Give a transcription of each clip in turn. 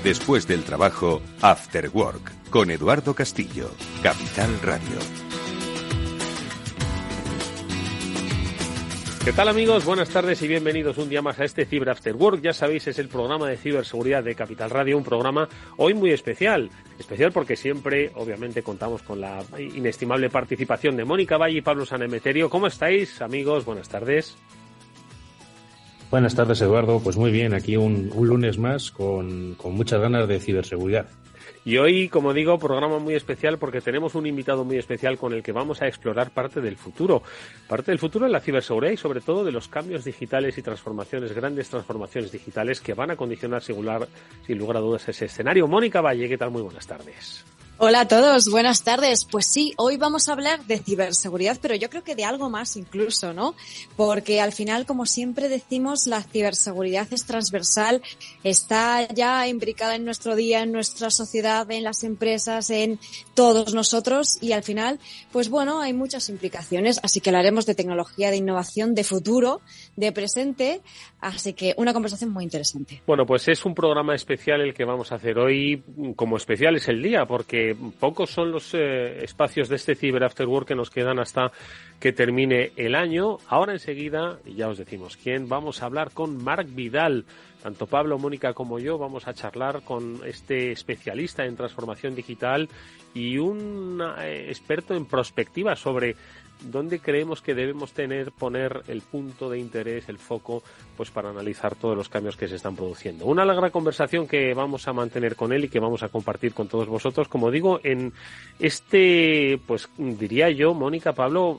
Después del trabajo, After Work, con Eduardo Castillo, Capital Radio. ¿Qué tal, amigos? Buenas tardes y bienvenidos un día más a este Cyber After Work. Ya sabéis, es el programa de ciberseguridad de Capital Radio, un programa hoy muy especial. Especial porque siempre, obviamente, contamos con la inestimable participación de Mónica Valle y Pablo Sanemeterio. ¿Cómo estáis, amigos? Buenas tardes. Buenas tardes, Eduardo. Pues muy bien, aquí un lunes más con muchas ganas de ciberseguridad. Y hoy, como digo, programa muy especial porque tenemos un invitado muy especial con el que vamos a explorar parte del futuro de la ciberseguridad y sobre todo de los cambios digitales y transformaciones, grandes transformaciones digitales que van a condicionar sin lugar a dudas ese escenario. Mónica Valle, ¿qué tal? Muy buenas tardes. Hola a todos, buenas tardes. Pues sí, hoy vamos a hablar de ciberseguridad, pero yo creo que de algo más incluso, ¿no? Porque al final, como siempre decimos, la ciberseguridad es transversal, está ya imbricada en nuestro día, en nuestra sociedad, en las empresas, en todos nosotros y al final, pues bueno, hay muchas implicaciones, así que hablaremos de tecnología, de innovación, de futuro, de presente, así que una conversación muy interesante. Bueno, pues es un programa especial el que vamos a hacer hoy, como especial es el día, porque pocos son los espacios de este Cyber After Work que nos quedan hasta que termine el año. Ahora enseguida, y ya os decimos quién, vamos a hablar con Marc Vidal. Tanto Pablo, Mónica como yo vamos a charlar con este especialista en transformación digital y un experto en prospectiva sobre dónde creemos que debemos poner el punto de interés, el foco, pues para analizar todos los cambios que se están produciendo. Una larga conversación que vamos a mantener con él y que vamos a compartir con todos vosotros, como digo, en este, pues diría yo, Mónica, Pablo,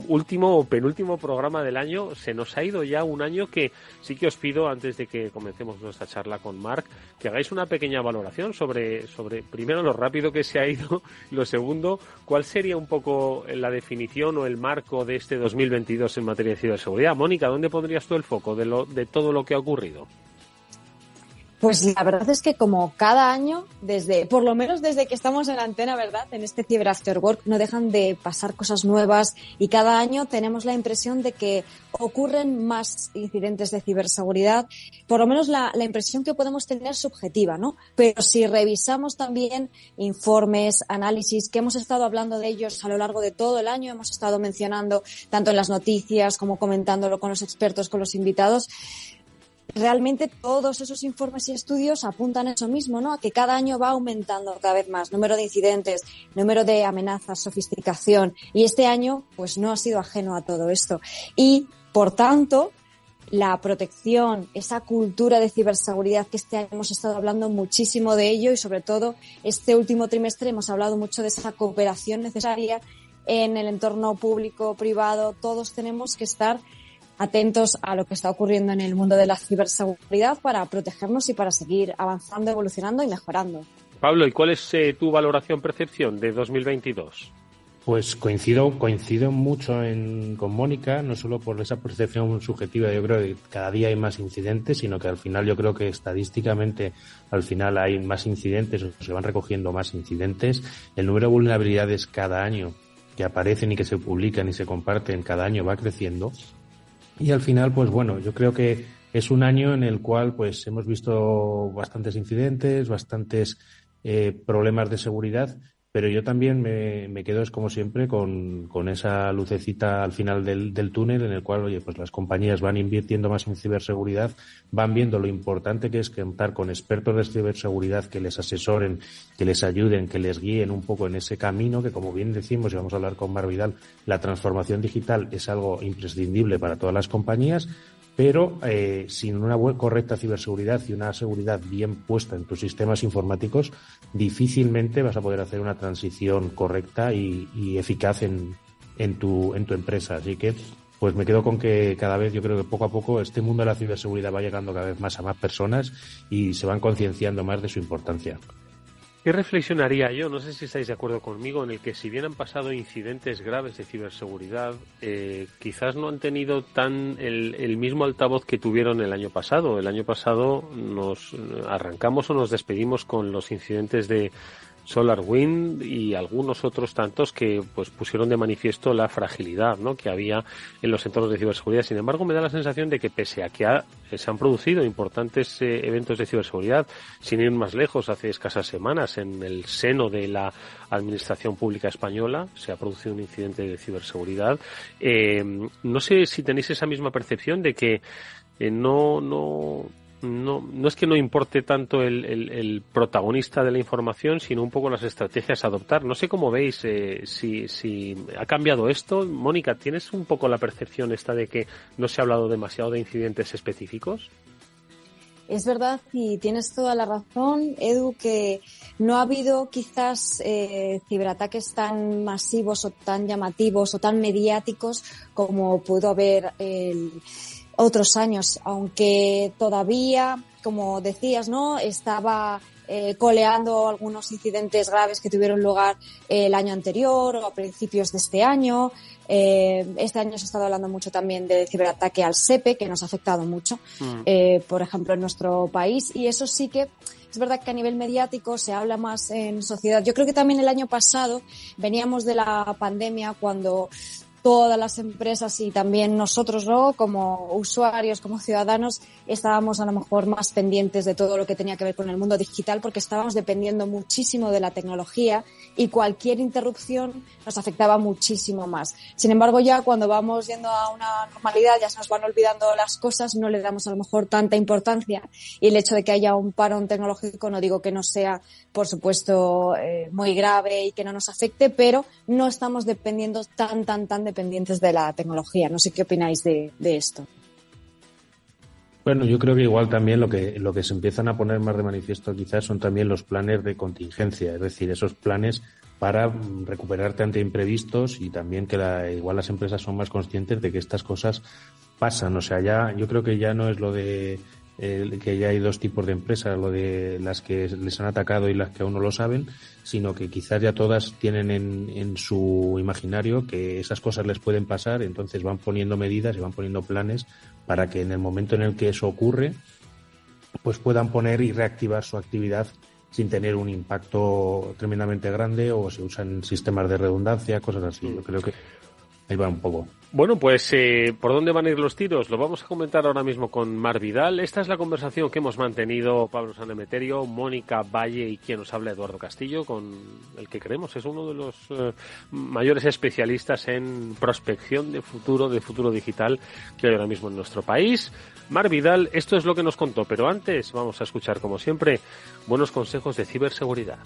último o penúltimo programa del año. Se nos ha ido ya un año que sí que os pido, antes de que comencemos nuestra charla con Marc, que hagáis una pequeña valoración sobre primero lo rápido que se ha ido, y lo segundo, cuál sería un poco la definición o el marco de este 2022 en materia de ciberseguridad. Mónica, ¿dónde pondrías tú el foco de todo lo que ha ocurrido? Pues la verdad es que como cada año, por lo menos desde que estamos en la antena, ¿verdad? En este Cyber After Work no dejan de pasar cosas nuevas y cada año tenemos la impresión de que ocurren más incidentes de ciberseguridad, por lo menos la impresión que podemos tener subjetiva, ¿no? Pero si revisamos también informes, análisis, que hemos estado hablando de ellos a lo largo de todo el año, hemos estado mencionando tanto en las noticias como comentándolo con los expertos, con los invitados, realmente todos esos informes y estudios apuntan a eso mismo, ¿no? A que cada año va aumentando cada vez más número de incidentes, número de amenazas, sofisticación. Y este año, pues no ha sido ajeno a todo esto. Y, por tanto, la protección, esa cultura de ciberseguridad que este año hemos estado hablando muchísimo de ello y, sobre todo, este último trimestre hemos hablado mucho de esa cooperación necesaria en el entorno público, privado. Todos tenemos que estar atentos a lo que está ocurriendo en el mundo de la ciberseguridad para protegernos y para seguir avanzando, evolucionando y mejorando. Pablo, ¿y cuál es tu valoración, percepción de 2022? Pues coincido mucho con Mónica, no solo por esa percepción subjetiva. Yo creo que cada día hay más incidentes, sino que al final yo creo que estadísticamente al final hay más incidentes, o se van recogiendo más incidentes. El número de vulnerabilidades cada año que aparecen y que se publican y se comparten cada año va creciendo. Y al final, pues bueno, yo creo que es un año en el cual pues hemos visto bastantes incidentes, bastantes problemas de seguridad, pero yo también me quedo, es como siempre, con esa lucecita al final del túnel en el cual, oye, pues las compañías van invirtiendo más en ciberseguridad, van viendo lo importante que es contar con expertos de ciberseguridad que les asesoren, que les ayuden, que les guíen un poco en ese camino, que como bien decimos, y vamos a hablar con Marc Vidal, la transformación digital es algo imprescindible para todas las compañías, pero sin una correcta ciberseguridad y una seguridad bien puesta en tus sistemas informáticos, difícilmente vas a poder hacer una transición correcta y eficaz en tu empresa. Así que pues me quedo con que cada vez, yo creo que poco a poco este mundo de la ciberseguridad va llegando cada vez más a más personas y se van concienciando más de su importancia. ¿Qué reflexionaría yo? No sé si estáis de acuerdo conmigo en el que si bien han pasado incidentes graves de ciberseguridad, quizás no han tenido el mismo altavoz que tuvieron el año pasado. El año pasado nos arrancamos o nos despedimos con los incidentes SolarWinds y algunos otros tantos que pues pusieron de manifiesto la fragilidad, ¿no?, que había en los entornos de ciberseguridad. Sin embargo, me da la sensación de que pese a que se han producido importantes eventos de ciberseguridad, sin ir más lejos, hace escasas semanas en el seno de la Administración Pública Española se ha producido un incidente de ciberseguridad. No sé si tenéis esa misma percepción de que no es que no importe tanto el protagonista de la información, sino un poco las estrategias a adoptar. No sé cómo veis si ha cambiado esto. Mónica, ¿tienes un poco la percepción esta de que no se ha hablado demasiado de incidentes específicos? Es verdad y tienes toda la razón, Edu, que no ha habido quizás ciberataques tan masivos o tan llamativos o tan mediáticos como pudo haber otros años, aunque todavía, como decías, ¿no?, estaba coleando algunos incidentes graves que tuvieron lugar el año anterior o a principios de este año. Este año se ha estado hablando mucho también de ciberataque al SEPE, que nos ha afectado mucho, por ejemplo, en nuestro país, y eso sí que es verdad que a nivel mediático se habla más en sociedad. Yo creo que también el año pasado veníamos de la pandemia cuando todas las empresas y también nosotros, ¿no?, como usuarios, como ciudadanos, estábamos a lo mejor más pendientes de todo lo que tenía que ver con el mundo digital porque estábamos dependiendo muchísimo de la tecnología y cualquier interrupción nos afectaba muchísimo más. Sin embargo, ya cuando vamos yendo a una normalidad, ya se nos van olvidando las cosas, no le damos a lo mejor tanta importancia, y el hecho de que haya un parón tecnológico no digo que no sea, por supuesto, muy grave y que no nos afecte, pero no estamos dependiendo tan dependientes de la tecnología. No sé qué opináis de esto. Bueno, yo creo que igual también lo que se empiezan a poner más de manifiesto quizás son también los planes de contingencia, es decir, esos planes para recuperarte ante imprevistos, y también que igual las empresas son más conscientes de que estas cosas pasan. O sea, ya yo creo que ya no es lo de que ya hay dos tipos de empresas, lo de las que les han atacado y las que aún no lo saben, sino que quizás ya todas tienen en su imaginario que esas cosas les pueden pasar, entonces van poniendo medidas y van poniendo planes para que en el momento en el que eso ocurre, pues puedan poner y reactivar su actividad sin tener un impacto tremendamente grande, o se usan sistemas de redundancia, cosas así. Yo creo que ahí va un poco. Bueno, pues ¿por dónde van a ir los tiros? Lo vamos a comentar ahora mismo con Mar Vidal. Esta es la conversación que hemos mantenido Pablo Sanemeterio, Mónica Valle y quien nos habla, Eduardo Castillo, con el que creemos es uno de los mayores especialistas en prospección de futuro digital que hay ahora mismo en nuestro país. Mar Vidal, esto es lo que nos contó, pero antes vamos a escuchar, como siempre, buenos consejos de ciberseguridad.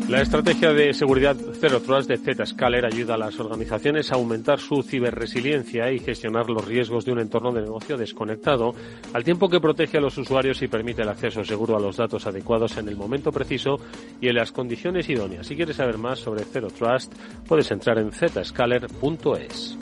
La estrategia de seguridad Zero Trust de Zscaler ayuda a las organizaciones a aumentar su ciberresiliencia y gestionar los riesgos de un entorno de negocio desconectado, al tiempo que protege a los usuarios y permite el acceso seguro a los datos adecuados en el momento preciso y en las condiciones idóneas. Si quieres saber más sobre Zero Trust, puedes entrar en zscaler.es.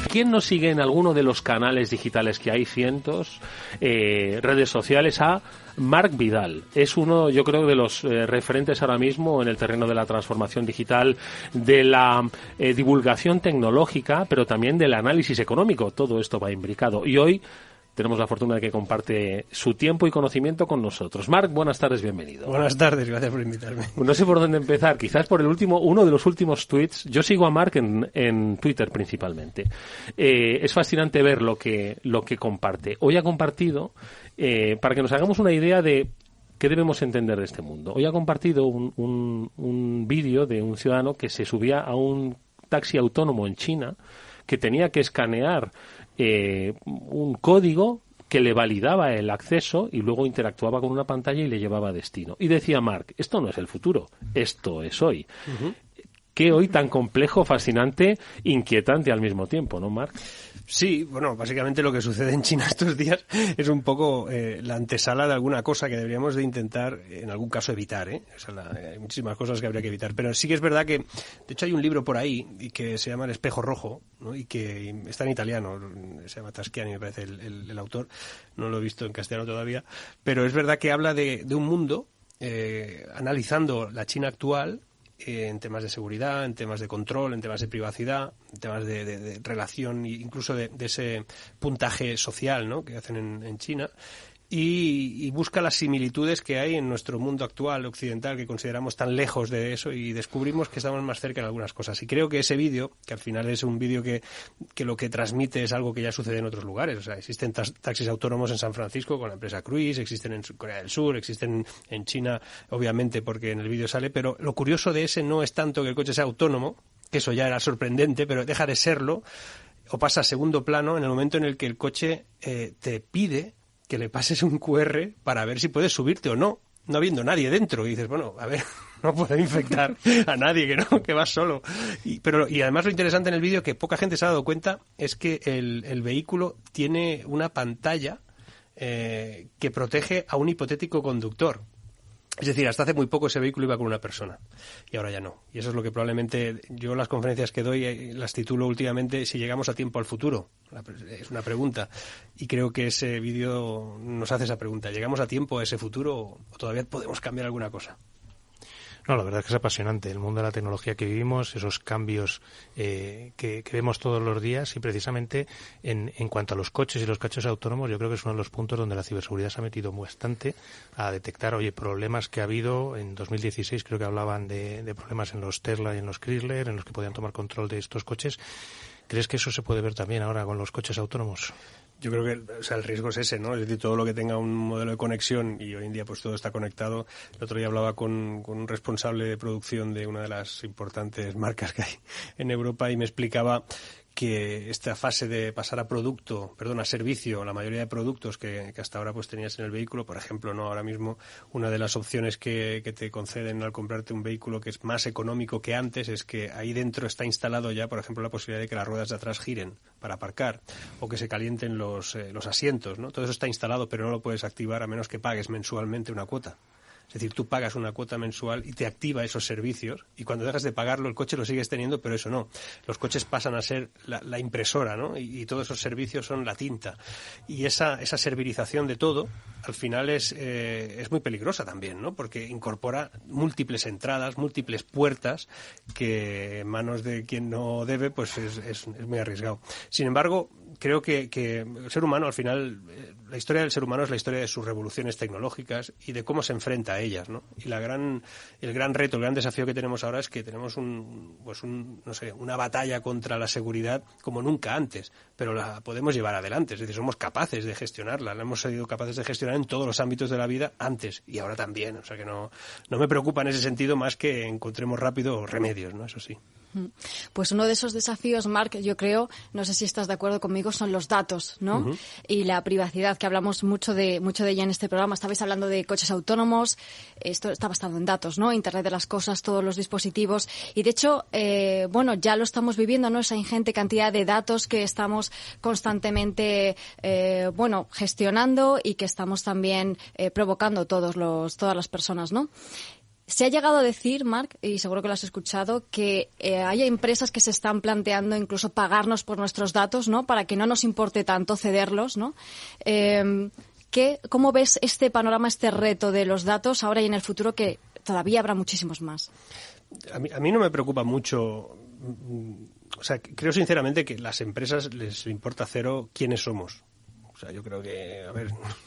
¿Quién nos sigue en alguno de los canales digitales, que hay cientos, redes sociales, a Marc Vidal? Es uno, yo creo, de los referentes ahora mismo en el terreno de la transformación digital, de la divulgación tecnológica, pero también del análisis económico. Todo esto va imbricado. Y hoy tenemos la fortuna de que comparte su tiempo y conocimiento con nosotros. Marc, buenas tardes, bienvenido. Buenas tardes, gracias por invitarme. No sé por dónde empezar, quizás por uno de los últimos tweets. Yo sigo a Marc en Twitter principalmente. Es fascinante ver lo que comparte. Hoy ha compartido, para que nos hagamos una idea de qué debemos entender de este mundo. Hoy ha compartido un vídeo de un ciudadano que se subía a un taxi autónomo en China, que tenía que escanear un código que le validaba el acceso y luego interactuaba con una pantalla y le llevaba a destino. Y decía Marc, esto no es el futuro, esto es hoy. Uh-huh. qué hoy tan complejo, fascinante, inquietante al mismo tiempo, ¿no, Marc? Sí, bueno, básicamente lo que sucede en China estos días es un poco la antesala de alguna cosa que deberíamos de intentar, en algún caso, evitar, ¿eh? O sea, hay muchísimas cosas que habría que evitar. Pero sí que es verdad que, de hecho, hay un libro por ahí y que se llama El espejo rojo, ¿no? Y que está en italiano, se llama Taschiani, me parece el autor. No lo he visto en castellano todavía. Pero es verdad que habla de un mundo, analizando la China actual, en temas de seguridad, en temas de control, en temas de privacidad, en temas de relación, incluso de ese puntaje social, ¿no?, que hacen en China, y busca las similitudes que hay en nuestro mundo actual occidental, que consideramos tan lejos de eso, y descubrimos que estamos más cerca en algunas cosas. Y creo que ese vídeo, que al final es un vídeo que lo que transmite es algo que ya sucede en otros lugares. O sea, existen taxis autónomos en San Francisco con la empresa Cruise, existen en Corea del Sur, existen en China, obviamente, porque en el vídeo sale, pero lo curioso de ese no es tanto que el coche sea autónomo, que eso ya era sorprendente, pero deja de serlo, o pasa a segundo plano en el momento en el que el coche te pide que le pases un QR para ver si puedes subirte o no habiendo nadie dentro. Y dices, bueno, a ver, no puedo infectar a nadie, que vas solo. Y además lo interesante en el vídeo, que poca gente se ha dado cuenta, es que el vehículo tiene una pantalla que protege a un hipotético conductor. Es decir, hasta hace muy poco ese vehículo iba con una persona y ahora ya no. Y eso es lo que probablemente yo, las conferencias que doy las titulo últimamente si llegamos a tiempo al futuro. Es una pregunta y creo que ese vídeo nos hace esa pregunta. ¿Llegamos a tiempo a ese futuro o todavía podemos cambiar alguna cosa? No, la verdad es que es apasionante el mundo de la tecnología que vivimos, esos cambios que vemos todos los días, y precisamente en cuanto a los coches y los coches autónomos, yo creo que es uno de los puntos donde la ciberseguridad se ha metido bastante a detectar, problemas que ha habido. En 2016 creo que hablaban de problemas en los Tesla y en los Chrysler, en los que podían tomar control de estos coches. ¿Crees que eso se puede ver también ahora con los coches autónomos? Yo creo que, o sea, el riesgo es ese, ¿no? Es decir, todo lo que tenga un modelo de conexión, y hoy en día pues todo está conectado. El otro día hablaba con un responsable de producción de una de las importantes marcas que hay en Europa y me explicaba que esta fase de pasar a servicio, la mayoría de productos que hasta ahora pues tenías en el vehículo, por ejemplo, no ahora mismo una de las opciones que te conceden al comprarte un vehículo que es más económico que antes es que ahí dentro está instalado ya, por ejemplo, la posibilidad de que las ruedas de atrás giren para aparcar o que se calienten los asientos, ¿no? Todo eso está instalado, pero no lo puedes activar a menos que pagues mensualmente una cuota. Es decir, tú pagas una cuota mensual y te activa esos servicios, y cuando dejas de pagarlo el coche lo sigues teniendo, pero eso no. Los coches pasan a ser la impresora, ¿no? Y todos esos servicios son la tinta. Y esa servilización de todo, al final es muy peligrosa también, ¿no? Porque incorpora múltiples entradas, múltiples puertas, que en manos de quien no debe, pues es muy arriesgado. Sin embargo, creo que el ser humano, al final, la historia del ser humano es la historia de sus revoluciones tecnológicas y de cómo se enfrenta a ellas, ¿no? Y el gran reto, el gran desafío que tenemos ahora es que tenemos una batalla contra la seguridad como nunca antes, pero la podemos llevar adelante. Es decir, somos capaces de gestionarla, la hemos sido capaces de gestionar en todos los ámbitos de la vida antes y ahora también. O sea que no me preocupa en ese sentido más que encontremos rápido remedios, ¿no? Eso sí. Pues uno de esos desafíos, Marc, yo creo, no sé si estás de acuerdo conmigo, son los datos, ¿no? Uh-huh. Y la privacidad, que hablamos mucho de ella en este programa. Estabais hablando de coches autónomos, esto está basado en datos, ¿no? Internet de las cosas, todos los dispositivos. Y de hecho, ya lo estamos viviendo, ¿no? Esa ingente cantidad de datos que estamos constantemente, gestionando y que estamos también provocando todas las personas, ¿no? Se ha llegado a decir, Marc, y seguro que lo has escuchado, que haya empresas que se están planteando incluso pagarnos por nuestros datos, ¿no? Para que no nos importe tanto cederlos, ¿no? ¿Cómo ves este panorama, este reto de los datos ahora y en el futuro, que todavía habrá muchísimos más? A mí no me preocupa mucho. O sea, creo sinceramente que las empresas les importa cero quiénes somos. O sea, yo creo que,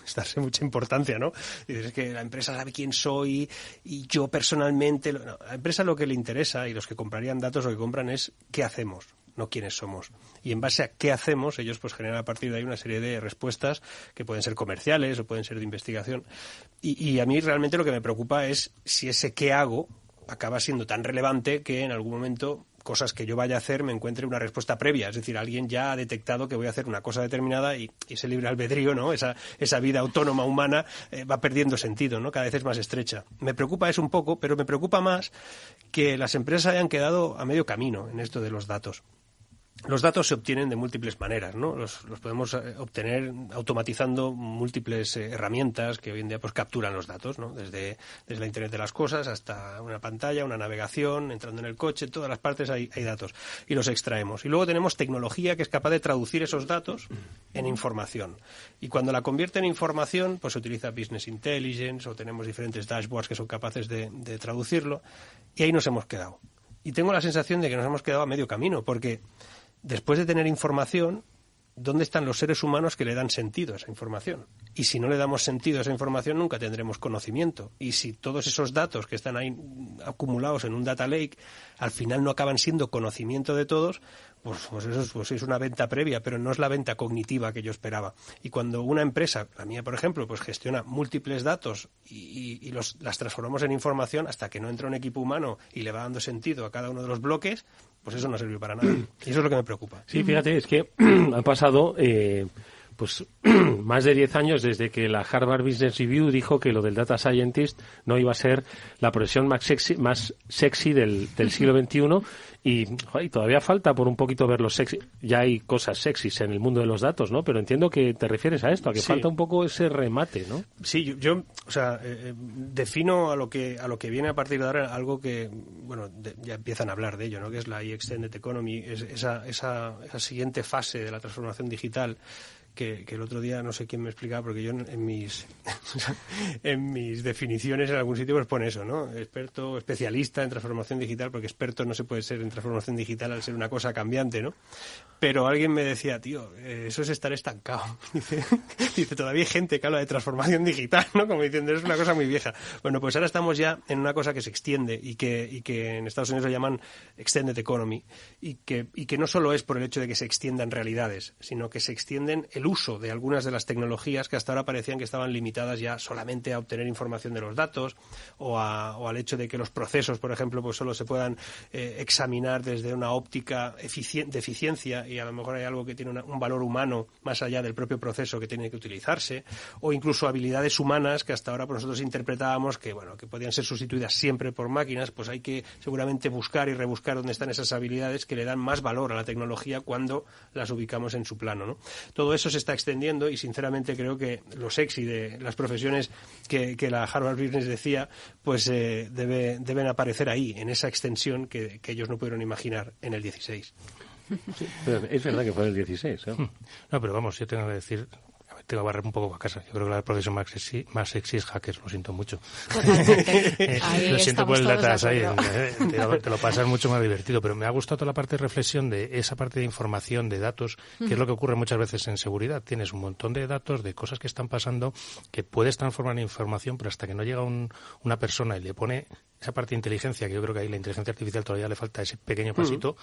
es darse mucha importancia, ¿no? Dices que la empresa sabe quién soy y yo personalmente... No, a la empresa lo que le interesa, y los que comprarían datos lo que compran es qué hacemos, no quiénes somos. Y en base a qué hacemos, ellos pues generan a partir de ahí una serie de respuestas que pueden ser comerciales o pueden ser de investigación. Y a mí realmente lo que me preocupa es si ese qué hago acaba siendo tan relevante que en algún momento cosas que yo vaya a hacer me encuentre una respuesta previa. Es decir, alguien ya ha detectado que voy a hacer una cosa determinada y ese libre albedrío, ¿no? Esa vida autónoma humana va perdiendo sentido, ¿no? Cada vez es más estrecha. Me preocupa eso un poco, pero me preocupa más que las empresas hayan quedado a medio camino en esto de los datos. Los datos se obtienen de múltiples maneras, ¿no? Los podemos obtener automatizando múltiples herramientas que hoy en día pues capturan los datos, ¿no? Desde la Internet de las cosas hasta una pantalla, una navegación, entrando en el coche, todas las partes hay datos y los extraemos. Y luego tenemos tecnología que es capaz de traducir esos datos en información. Y cuando la convierte en información, pues se utiliza Business Intelligence o tenemos diferentes dashboards que son capaces de traducirlo y ahí nos hemos quedado. Y tengo la sensación de que nos hemos quedado a medio camino porque después de tener información, ¿dónde están los seres humanos que le dan sentido a esa información? Y si no le damos sentido a esa información, nunca tendremos conocimiento. Y si todos esos datos que están ahí acumulados en un data lake, al final no acaban siendo conocimiento de todos, pues eso es una venta previa, pero no es la venta cognitiva que yo esperaba. Y cuando una empresa, la mía por ejemplo, pues gestiona múltiples datos y las transformamos en información hasta que no entra un equipo humano y le va dando sentido a cada uno de los bloques, pues eso no sirve para nada. Y eso es lo que me preocupa. Sí, fíjate, es que ha pasado pues más de 10 años desde que la Harvard Business Review dijo que lo del Data Scientist no iba a ser la profesión más sexy del siglo XXI y todavía falta por un poquito ver los sexy. Ya hay cosas sexys en el mundo de los datos, ¿no? Pero entiendo que te refieres a esto, a que falta un poco ese remate, ¿no? Sí, yo defino a lo que viene a partir de ahora algo que, bueno, ya empiezan a hablar de ello, ¿no? Que es la Extended Economy, esa siguiente fase de la transformación digital que el otro día no sé quién me explicaba, porque yo en mis definiciones en algún sitio pues pone eso, ¿no? Experto, especialista en transformación digital, porque experto no se puede ser en transformación digital al ser una cosa cambiante, ¿no? Pero alguien me decía, tío, eso es estar estancado. Dice, todavía hay gente que habla de transformación digital, ¿no? Como diciendo, es una cosa muy vieja. Bueno, pues ahora estamos ya en una cosa que se extiende y que en Estados Unidos lo llaman Extended Economy y que no solo es por el hecho de que se extiendan realidades, sino que se extienden el uso de algunas de las tecnologías que hasta ahora parecían que estaban limitadas ya solamente a obtener información de los datos o al hecho de que los procesos, por ejemplo, pues solo se puedan examinar desde una óptica de eficiencia y a lo mejor hay algo que tiene un valor humano más allá del propio proceso que tiene que utilizarse, o incluso habilidades humanas que hasta ahora pues nosotros interpretábamos que podían ser sustituidas siempre por máquinas. Pues hay que seguramente buscar y rebuscar dónde están esas habilidades que le dan más valor a la tecnología cuando las ubicamos en su plano, ¿no? Todo eso se está extendiendo y sinceramente creo que lo sexy de las profesiones que la Harvard Business decía pues deben aparecer ahí, en esa extensión que ellos no pudieron imaginar en el 16. Sí, pero es verdad que fue el 16, ¿eh? No, pero vamos, yo tengo que decir, tengo que barrer un poco a casa. Yo creo que la profesión más sexy es hacker, lo siento mucho. Lo siento por el data science, te lo pasas mucho más divertido, pero me ha gustado toda la parte de reflexión de esa parte de información, de datos, que es lo que ocurre muchas veces en seguridad. Tienes un montón de datos, de cosas que están pasando, que puedes transformar en información, pero hasta que no llega una persona y le pone esa parte de inteligencia, que yo creo que ahí la inteligencia artificial todavía le falta ese pequeño pasito,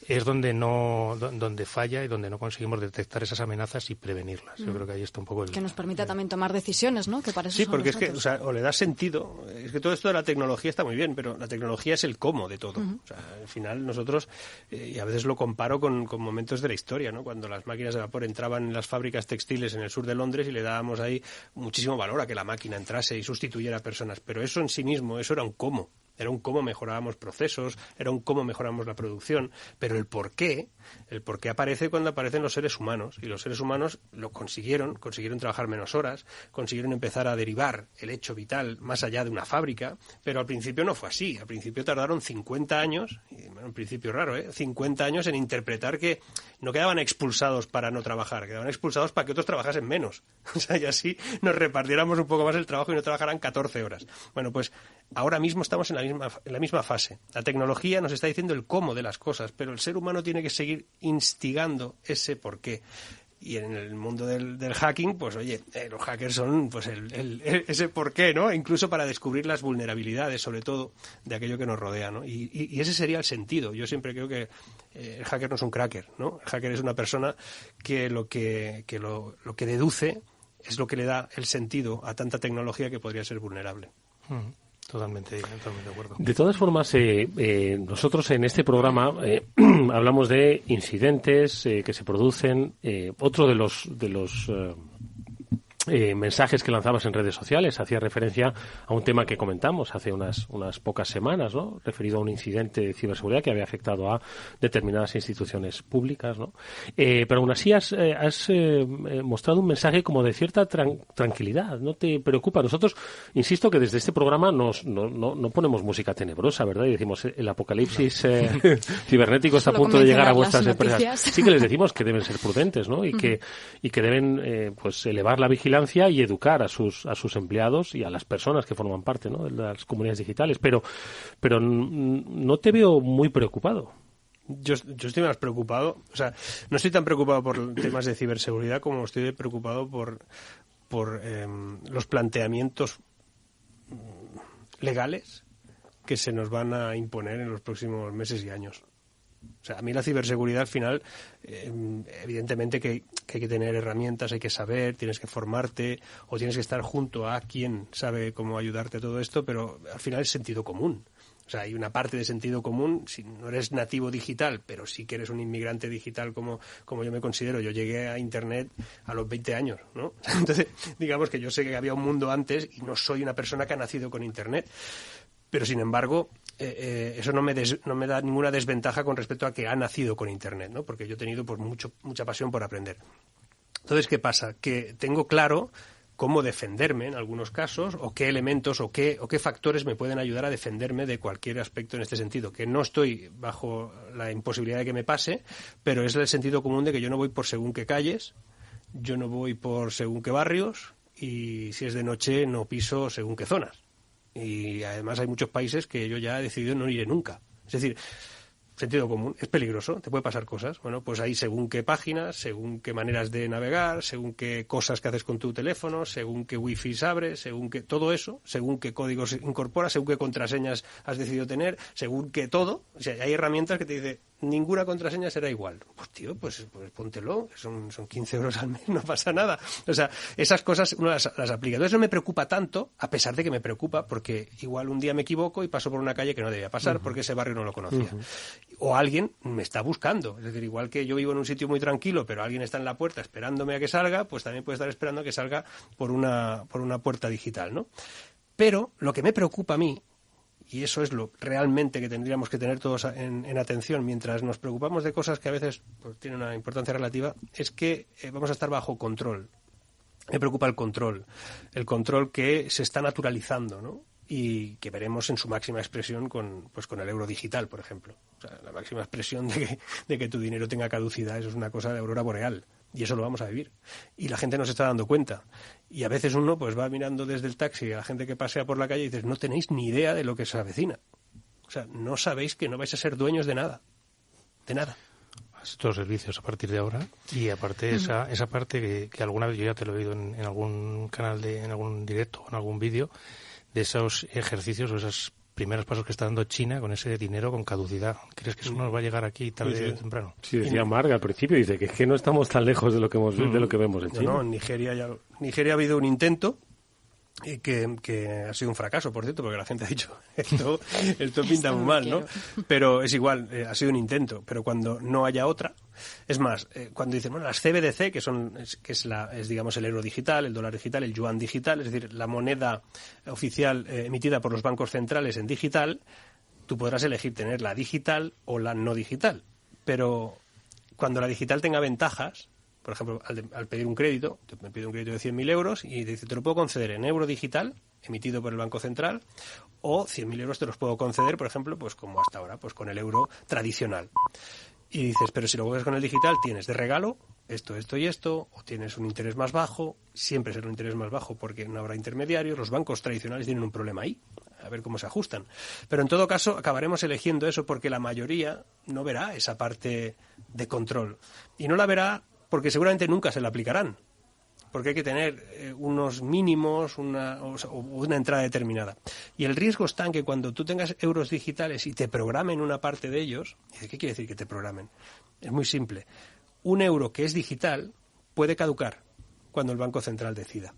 es donde falla y donde no conseguimos detectar esas amenazas y prevenirlas. Yo creo que ahí está un poco que nos permita también tomar decisiones, ¿no? Que para eso sí, son porque los es que, datos. o le da sentido. Es que todo esto de la tecnología está muy bien, pero la tecnología es el cómo de todo. O sea, al final nosotros, y a veces lo comparo con momentos de la historia, ¿no? Cuando las máquinas de vapor entraban en las fábricas textiles en el sur de Londres y le dábamos ahí muchísimo valor a que la máquina entrase y sustituyera a personas. Pero eso en sí mismo, eso era un cómo. Era un cómo mejorábamos procesos, era un cómo mejoramos la producción, pero el por qué aparece cuando aparecen los seres humanos, y los seres humanos lo consiguieron trabajar menos horas, consiguieron empezar a derivar el hecho vital más allá de una fábrica, pero al principio no fue así. Al principio tardaron 50 años, y bueno, un principio raro, 50 años en interpretar que no quedaban expulsados para no trabajar, quedaban expulsados para que otros trabajasen menos. O sea, y así nos repartiéramos un poco más el trabajo y no trabajaran 14 horas. Bueno, pues ahora mismo estamos en la misma fase. La tecnología nos está diciendo el cómo de las cosas, pero el ser humano tiene que seguir instigando ese porqué. Y en el mundo del hacking, pues oye, los hackers son pues ese porqué, ¿no? Incluso para descubrir las vulnerabilidades, sobre todo, de aquello que nos rodea, ¿no? Y ese sería el sentido. Yo siempre creo que el hacker no es un cracker, ¿no? El hacker es una persona que lo que deduce es lo que le da el sentido a tanta tecnología que podría ser vulnerable. Totalmente de acuerdo. De todas formas, nosotros en este programa hablamos de incidentes que se producen. Otro de los mensajes que lanzabas en redes sociales hacía referencia a un tema que comentamos hace unas pocas semanas, ¿no? Referido a un incidente de ciberseguridad que había afectado a determinadas instituciones públicas, ¿no? Pero aún así has mostrado un mensaje como de cierta tranquilidad, no te preocupa. Nosotros, insisto que desde este programa no ponemos música tenebrosa, ¿verdad? Y decimos, el apocalipsis cibernético está a punto de llegar a vuestras empresas. Sí que les decimos que deben ser prudentes, ¿no? Y que deben pues elevar la vigilancia y educar a sus empleados y a las personas que forman parte, ¿no? de las comunidades digitales, pero no te veo muy preocupado. Yo estoy más preocupado, o sea, no estoy tan preocupado por temas de ciberseguridad como estoy preocupado por los planteamientos legales que se nos van a imponer en los próximos meses y años. O sea, a mí la ciberseguridad al final, evidentemente que hay que tener herramientas, hay que saber, tienes que formarte o tienes que estar junto a quien sabe cómo ayudarte a todo esto, pero al final es sentido común. O sea, hay una parte de sentido común, si no eres nativo digital, pero sí que eres un inmigrante digital como yo me considero. Yo llegué a Internet a los 20 años, ¿no? Entonces, digamos que yo sé que había un mundo antes y no soy una persona que ha nacido con Internet. Pero, sin embargo, eso no me da ninguna desventaja con respecto a que ha nacido con Internet, ¿no? Porque yo he tenido pues mucha pasión por aprender. Entonces, ¿qué pasa? Que tengo claro cómo defenderme en algunos casos, o qué elementos o qué factores me pueden ayudar a defenderme de cualquier aspecto en este sentido. Que no estoy bajo la imposibilidad de que me pase, pero es el sentido común de que yo no voy por según qué calles, yo no voy por según qué barrios, y si es de noche no piso según qué zonas. Y además hay muchos países que yo ya he decidido no iré nunca. Es decir, sentido común, es peligroso, te puede pasar cosas. Bueno, pues hay según qué páginas, según qué maneras de navegar, según qué cosas que haces con tu teléfono, según qué wifi abres, según qué todo eso, según qué códigos incorporas, según qué contraseñas has decidido tener, según qué todo. O sea, hay herramientas que te dicen, ninguna contraseña será igual. Pues tío, pues póntelo, son 15 euros al mes, no pasa nada. O sea, esas cosas uno las aplica. Entonces no me preocupa tanto, a pesar de que me preocupa, porque igual un día me equivoco y paso por una calle que no debía pasar porque ese barrio no lo conocía. O alguien me está buscando. Es decir, igual que yo vivo en un sitio muy tranquilo, pero alguien está en la puerta esperándome a que salga, pues también puede estar esperando a que salga por una puerta digital, ¿no? Pero lo que me preocupa a mí, y eso es lo realmente que tendríamos que tener todos en atención mientras nos preocupamos de cosas que a veces pues, tienen una importancia relativa, es que vamos a estar bajo control. Me preocupa el control que se está naturalizando, ¿no? Y que veremos en su máxima expresión con el euro digital, por ejemplo. O sea, la máxima expresión de que tu dinero tenga caducidad, eso es una cosa de aurora boreal. Y eso lo vamos a vivir. Y la gente no se está dando cuenta. Y a veces uno pues va mirando desde el taxi a la gente que pasea por la calle y dices, no tenéis ni idea de lo que se avecina. O sea, no sabéis que no vais a ser dueños de nada. De nada. Estos servicios a partir de ahora. Y aparte esa parte que alguna vez yo ya te lo he oído en algún canal, en algún directo o en algún vídeo, de esos ejercicios o esos primeros pasos que está dando China con ese dinero con caducidad. ¿Crees que eso nos va a llegar aquí tarde o temprano? Sí, decía Marga al principio, dice que es que no estamos tan lejos de lo que de lo que vemos en China. No, en Nigeria ha habido un intento que ha sido un fracaso, por cierto, porque la gente ha dicho esto pinta muy mal, ¿no? Pero es igual, ha sido un intento, pero cuando no haya otra, es más, cuando dicen, bueno, las CBDC, que es digamos el euro digital, el dólar digital, el yuan digital, es decir, la moneda oficial emitida por los bancos centrales en digital, tú podrás elegir tener la digital o la no digital, pero cuando la digital tenga ventajas, por ejemplo, al pedir un crédito, me pide un crédito de 100.000 euros y dice, te lo puedo conceder en euro digital, emitido por el Banco Central, o 100.000 euros te los puedo conceder, por ejemplo, pues como hasta ahora, pues con el euro tradicional. Y dices, pero si lo juegas con el digital, tienes de regalo esto y esto, o tienes un interés más bajo, siempre será un interés más bajo porque no habrá intermediarios, los bancos tradicionales tienen un problema ahí, a ver cómo se ajustan. Pero en todo caso, acabaremos eligiendo eso porque la mayoría no verá esa parte de control. Y no la verá porque seguramente nunca se la aplicarán, porque hay que tener unos mínimos, una entrada determinada. Y el riesgo está en que cuando tú tengas euros digitales y te programen una parte de ellos, ¿qué quiere decir que te programen? Es muy simple. Un euro que es digital puede caducar cuando el Banco Central decida.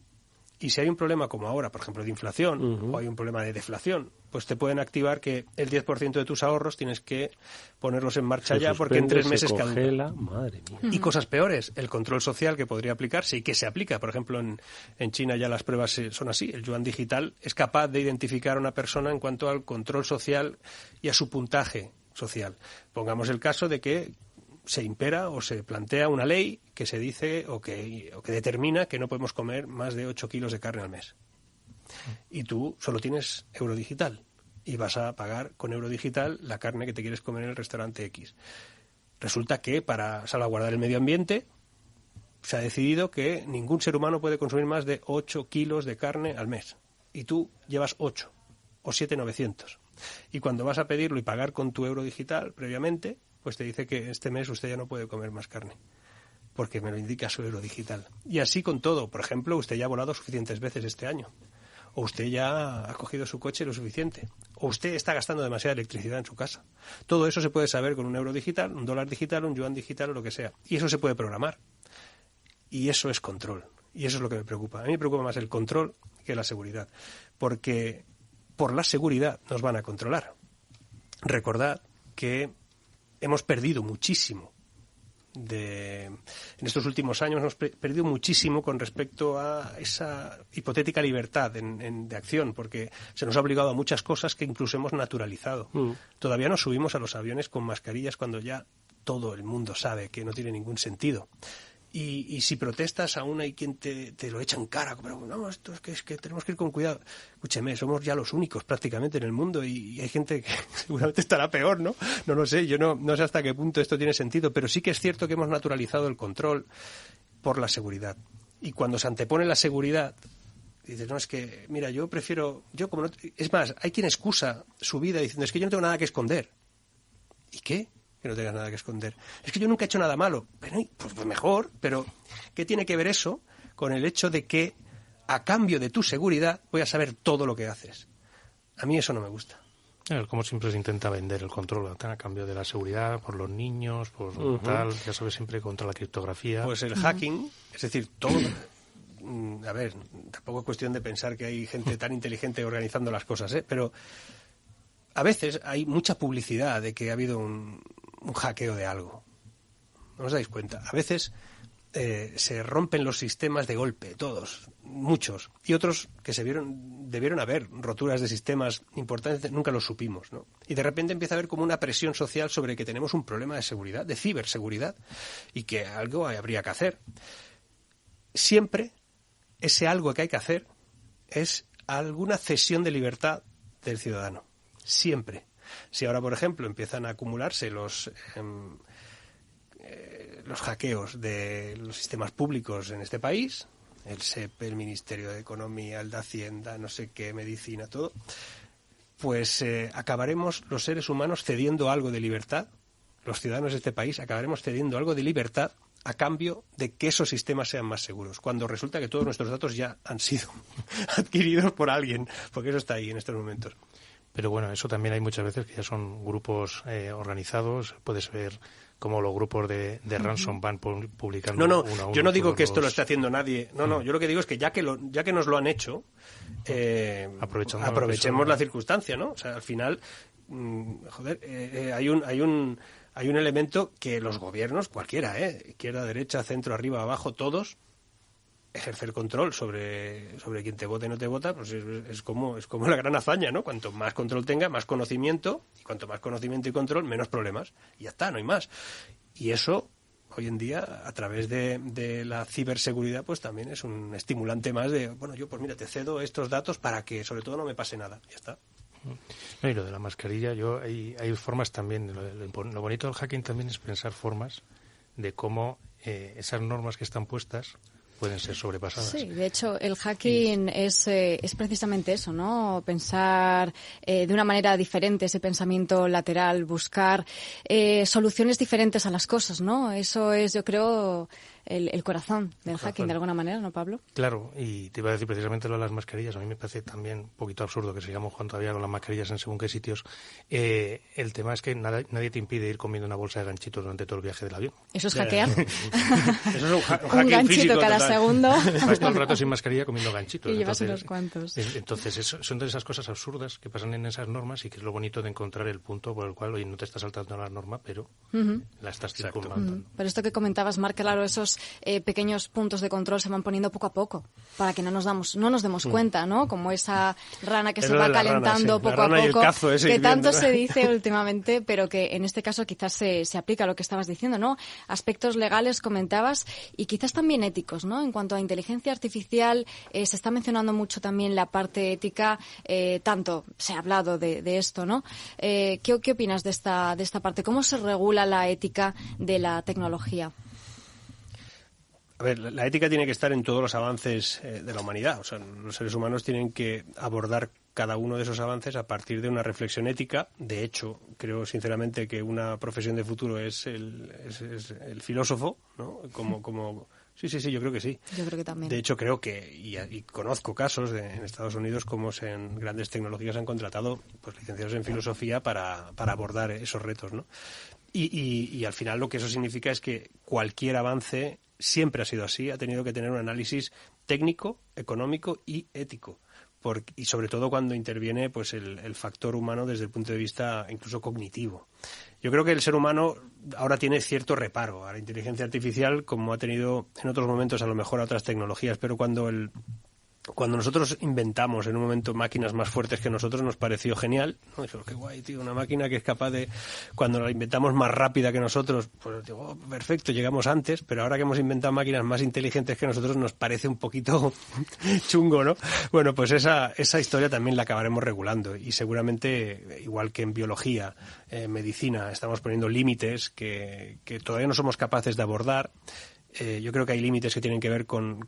Y si hay un problema como ahora, por ejemplo, de inflación, o hay un problema de deflación, pues te pueden activar que el 10% de tus ahorros tienes que ponerlos en marcha ya, porque en 3 meses caduca. Madre mía. Y cosas peores, el control social que podría aplicarse y que se aplica. Por ejemplo, en China ya las pruebas son así. El yuan digital es capaz de identificar a una persona en cuanto al control social y a su puntaje social. Pongamos el caso de que se impera o se plantea una ley que se dice o que determina que no podemos comer más de 8 kilos de carne al mes. Y tú solo tienes Eurodigital y vas a pagar con Eurodigital la carne que te quieres comer en el restaurante X. Resulta que para salvaguardar el medio ambiente se ha decidido que ningún ser humano puede consumir más de 8 kilos de carne al mes. Y tú llevas 8 o 7,900. Y cuando vas a pedirlo y pagar con tu Eurodigital previamente, pues te dice que este mes usted ya no puede comer más carne, porque me lo indica su Eurodigital. Y así con todo. Por ejemplo, usted ya ha volado suficientes veces este año, o usted ya ha cogido su coche lo suficiente, o usted está gastando demasiada electricidad en su casa. Todo eso se puede saber con un Eurodigital, un dólar digital, un yuan digital o lo que sea. Y eso se puede programar. Y eso es control. Y eso es lo que me preocupa. A mí me preocupa más el control que la seguridad, porque por la seguridad nos van a controlar. Recordad que hemos perdido muchísimo en estos últimos años, hemos perdido muchísimo con respecto a esa hipotética libertad de acción, porque se nos ha obligado a muchas cosas que incluso hemos naturalizado. Todavía no subimos a los aviones con mascarillas cuando ya todo el mundo sabe que no tiene ningún sentido. Y si protestas, aún hay quien te lo echa en cara, pero no, esto es que tenemos que ir con cuidado. Escúcheme, somos ya los únicos prácticamente en el mundo y hay gente que seguramente estará peor, ¿no? No lo sé, yo no sé hasta qué punto esto tiene sentido, pero sí que es cierto que hemos naturalizado el control por la seguridad. Y cuando se antepone la seguridad, dices, no, es que, mira, yo prefiero, como no, es más, hay quien excusa su vida diciendo, es que yo no tengo nada que esconder. ¿Y qué? Que no tengas nada que esconder. Es que yo nunca he hecho nada malo. Pues mejor, pero ¿qué tiene que ver eso con el hecho de que a cambio de tu seguridad voy a saber todo lo que haces? A mí eso no me gusta. Como siempre se intenta vender el control a cambio de la seguridad, por los niños, por tal, ya sabes, siempre contra la criptografía. Pues el hacking, es decir, todo. A ver, tampoco es cuestión de pensar que hay gente tan inteligente organizando las cosas, pero a veces hay mucha publicidad de que ha habido un hackeo de algo. ¿No os dais cuenta? A veces se rompen los sistemas de golpe, todos, muchos, y otros que debieron haber roturas de sistemas importantes, nunca los supimos, ¿no? Y de repente empieza a haber como una presión social sobre que tenemos un problema de seguridad, de ciberseguridad, y que algo habría que hacer. Siempre ese algo que hay que hacer es alguna cesión de libertad del ciudadano. Siempre. Si ahora, por ejemplo, empiezan a acumularse los hackeos de los sistemas públicos en este país, el SEP, el Ministerio de Economía, el de Hacienda, no sé qué, Medicina, todo, pues acabaremos los seres humanos cediendo algo de libertad, los ciudadanos de este país acabaremos cediendo algo de libertad a cambio de que esos sistemas sean más seguros, cuando resulta que todos nuestros datos ya han sido adquiridos por alguien, porque eso está ahí en estos momentos. Pero bueno, eso también hay muchas veces que ya son grupos organizados. Puedes ver cómo los grupos de ransom van publicando uno a uno. Yo no digo que esto lo esté haciendo nadie. No, yo lo que digo es que ya que nos lo han hecho, aprovechemos la circunstancia, ¿no? O sea, al final, hay un elemento que los gobiernos, cualquiera, izquierda, derecha, centro, arriba, abajo, todos, ejercer control sobre quien te vota y no te vota, pues es como la gran hazaña, ¿no? Cuanto más control tenga, más conocimiento, y cuanto más conocimiento y control, menos problemas. Y ya está, no hay más. Y eso, hoy en día, a través de la ciberseguridad, pues también es un estimulante más de, bueno, yo pues mira, te cedo estos datos para que sobre todo no me pase nada. Ya está. No, y lo de la mascarilla, hay formas también, lo bonito del hacking también es pensar formas de cómo esas normas que están puestas pueden ser sobrepasadas. Sí, de hecho, el hacking es precisamente eso, ¿no? Pensar de una manera diferente, ese pensamiento lateral, buscar soluciones diferentes a las cosas, ¿no? Eso es, yo creo, el corazón del hacking de alguna manera, ¿no, Pablo? Claro, y te iba a decir precisamente lo de las mascarillas. A mí me parece también un poquito absurdo que sigamos jugando todavía con las mascarillas en según qué sitios. El tema es que nadie te impide ir comiendo una bolsa de ganchitos durante todo el viaje del avión. Eso es hackear. Eso es un un ganchito cada total. segundo. Vas todo el rato sin mascarilla comiendo ganchitos. Y llevas unos cuantos. Entonces, son de esas cosas absurdas que pasan en esas normas y que es lo bonito de encontrar el punto por el cual, oye, no te estás saltando la norma, pero la estás circunvalando. Pero esto que comentabas, Marc, claro, esos pequeños puntos de control se van poniendo poco a poco para que no nos demos cuenta, ¿no? Como esa rana que se va calentando poco a poco, que tanto se dice últimamente, pero que en este caso quizás se aplica a lo que estabas diciendo, ¿no? Aspectos legales comentabas y quizás también éticos, ¿no? En cuanto a inteligencia artificial, se está mencionando mucho también la parte ética, tanto se ha hablado de esto, ¿no? ¿Qué opinas de esta parte? ¿Cómo se regula la ética de la tecnología? A ver, la ética tiene que estar en todos los avances de la humanidad. O sea, los seres humanos tienen que abordar cada uno de esos avances a partir de una reflexión ética. De hecho, creo sinceramente que una profesión de futuro es el filósofo, ¿no? Sí, yo creo que sí. Yo creo que también. De hecho, creo que, y conozco casos en Estados Unidos como en grandes tecnológicas han contratado pues licenciados en filosofía para abordar esos retos, ¿no? Y al final lo que eso significa es que cualquier avance siempre ha sido así, ha tenido que tener un análisis técnico, económico y ético. Y sobre todo cuando interviene pues el factor humano desde el punto de vista incluso cognitivo. Yo creo que el ser humano ahora tiene cierto reparo a la inteligencia artificial, como ha tenido en otros momentos a lo mejor a otras tecnologías, pero cuando nosotros inventamos en un momento máquinas más fuertes que nosotros, nos pareció genial, ¿no? Dijimos, qué guay, tío, una máquina que es capaz de... Cuando la inventamos más rápida que nosotros, pues digo, oh, perfecto, llegamos antes, pero ahora que hemos inventado máquinas más inteligentes que nosotros nos parece un poquito chungo, ¿no? Bueno, pues esa historia también la acabaremos regulando y seguramente, igual que en biología, medicina, estamos poniendo límites que todavía no somos capaces de abordar. Yo creo que hay límites que tienen que ver con,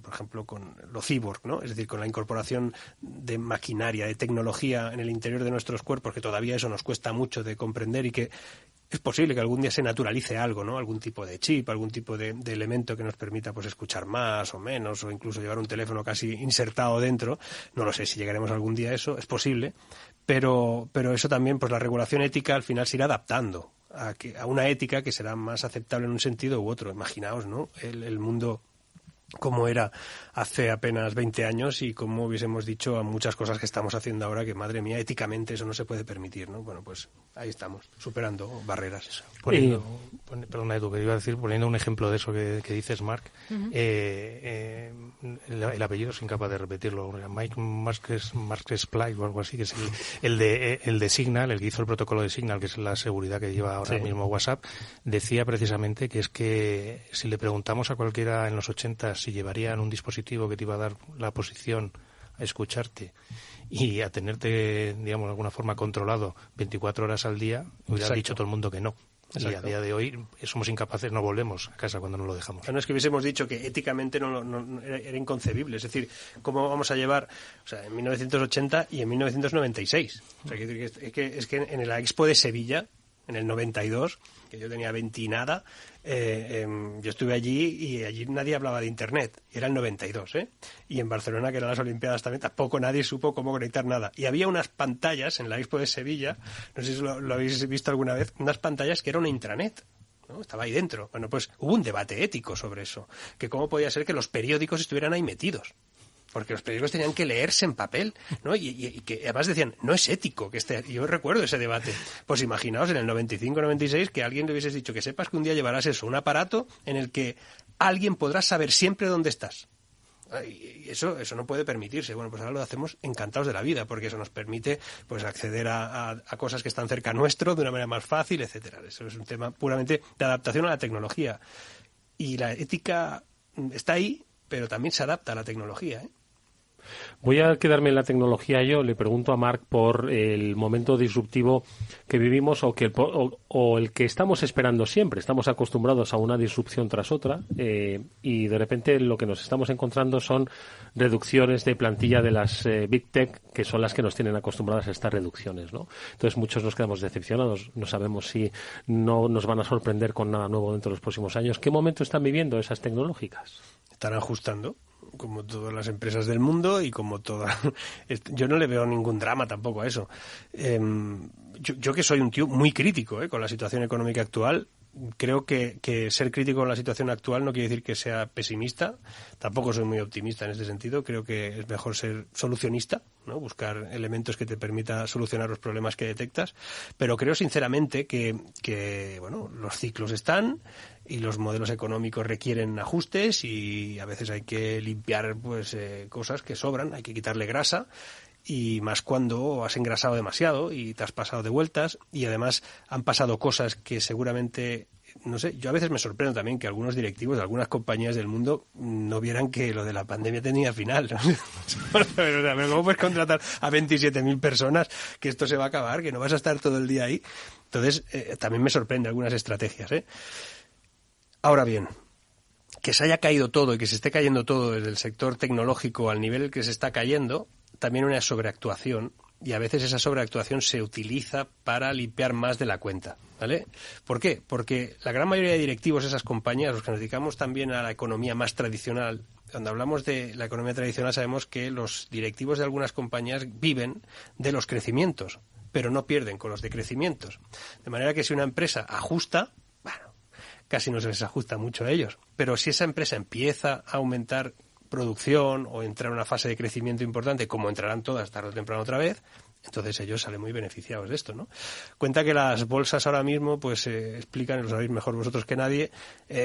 por ejemplo, con lo cyborg, ¿no? Es decir, con la incorporación de maquinaria, de tecnología en el interior de nuestros cuerpos, que todavía eso nos cuesta mucho de comprender y que es posible que algún día se naturalice algo, ¿no? Algún tipo de chip, algún tipo de elemento que nos permita pues escuchar más o menos, o incluso llevar un teléfono casi insertado dentro. No lo sé si llegaremos algún día a eso, es posible, pero eso también, pues la regulación ética al final se irá adaptando a una ética que será más aceptable en un sentido u otro. Imaginaos, ¿no? El mundo como era hace apenas 20 años y como hubiésemos dicho a muchas cosas que estamos haciendo ahora que, madre mía, éticamente eso no se puede permitir, ¿no? Bueno, pues ahí estamos, superando barreras. Perdona, Edu, que iba a decir, poniendo un ejemplo de eso que dices, Marc, el apellido es incapaz de repetirlo, Mike Marquez-Platt o algo así, que es el de Signal, el que hizo el protocolo de Signal, que es la seguridad que lleva ahora mismo WhatsApp, decía precisamente que es que si le preguntamos a cualquiera en los 80 si llevarían un dispositivo que te iba a dar la posición a escucharte y a tenerte, digamos, de alguna forma controlado 24 horas al día, hubiera dicho todo el mundo que no. Exacto. Y a día de hoy somos incapaces, no volvemos a casa cuando no lo dejamos. No es que hubiésemos dicho que éticamente no era inconcebible. Es decir, ¿cómo vamos a llevar, o sea, en 1980 y en 1996? O sea, es que en la Expo de Sevilla, en el 92, que yo tenía 20 y nada, yo estuve allí y allí nadie hablaba de Internet. Y era el 92, ¿eh? Y en Barcelona, que eran las Olimpiadas también, tampoco nadie supo cómo conectar nada. Y había unas pantallas en la Expo de Sevilla, no sé si lo habéis visto alguna vez, unas pantallas que era una intranet, ¿no? Estaba ahí dentro. Bueno, pues hubo un debate ético sobre eso, que cómo podía ser que los periódicos estuvieran ahí metidos. Porque los periódicos tenían que leerse en papel, ¿no? Y que además decían, no es ético que esté... Yo recuerdo ese debate. Pues imaginaos en el 95-96 que alguien le hubiese dicho que sepas que un día llevarás eso, un aparato en el que alguien podrá saber siempre dónde estás. Y eso no puede permitirse. Bueno, pues ahora lo hacemos encantados de la vida, porque eso nos permite pues acceder a cosas que están cerca nuestro de una manera más fácil, etcétera. Eso es un tema puramente de adaptación a la tecnología. Y la ética está ahí, pero también se adapta a la tecnología, ¿eh? Voy a quedarme en la tecnología yo. Le pregunto a Marc por el momento disruptivo que vivimos o el que estamos esperando siempre. Estamos acostumbrados a una disrupción tras otra y de repente lo que nos estamos encontrando son reducciones de plantilla de las Big Tech, que son las que nos tienen acostumbradas a estas reducciones, ¿no? Entonces muchos nos quedamos decepcionados. No sabemos si no nos van a sorprender con nada nuevo dentro de los próximos años. ¿Qué momento están viviendo esas tecnológicas? Están ajustando, como todas las empresas del mundo y como todas. Yo no le veo ningún drama tampoco a eso. Yo que soy un tío muy crítico con la situación económica actual, creo que ser crítico con la situación actual no quiere decir que sea pesimista. Tampoco soy muy optimista en este sentido. Creo que es mejor ser solucionista, ¿no? Buscar elementos que te permita solucionar los problemas que detectas. Pero creo sinceramente que bueno, los ciclos están y los modelos económicos requieren ajustes y a veces hay que limpiar pues cosas que sobran, hay que quitarle grasa. Y más cuando has engrasado demasiado y te has pasado de vueltas y además han pasado cosas que seguramente, no sé, yo a veces me sorprendo también que algunos directivos de algunas compañías del mundo no vieran que lo de la pandemia tenía final, ¿no? ¿Cómo puedes contratar a 27.000 personas que esto se va a acabar, que no vas a estar todo el día ahí? Entonces, también me sorprende algunas estrategias, ¿eh? Ahora bien, que se haya caído todo y que se esté cayendo todo desde el sector tecnológico al nivel que se está cayendo, también una sobreactuación, y a veces esa sobreactuación se utiliza para limpiar más de la cuenta, ¿vale? ¿Por qué? Porque la gran mayoría de directivos de esas compañías, los que nos dedicamos también a la economía más tradicional, cuando hablamos de la economía tradicional sabemos que los directivos de algunas compañías viven de los crecimientos, pero no pierden con los decrecimientos. De manera que si una empresa ajusta, bueno, casi no se les ajusta mucho a ellos, pero si esa empresa empieza a aumentar producción o entrar en una fase de crecimiento importante, como entrarán todas tarde o temprano otra vez, entonces ellos salen muy beneficiados de esto, ¿no? Cuenta que las bolsas ahora mismo, pues explican, y lo sabéis mejor vosotros que nadie,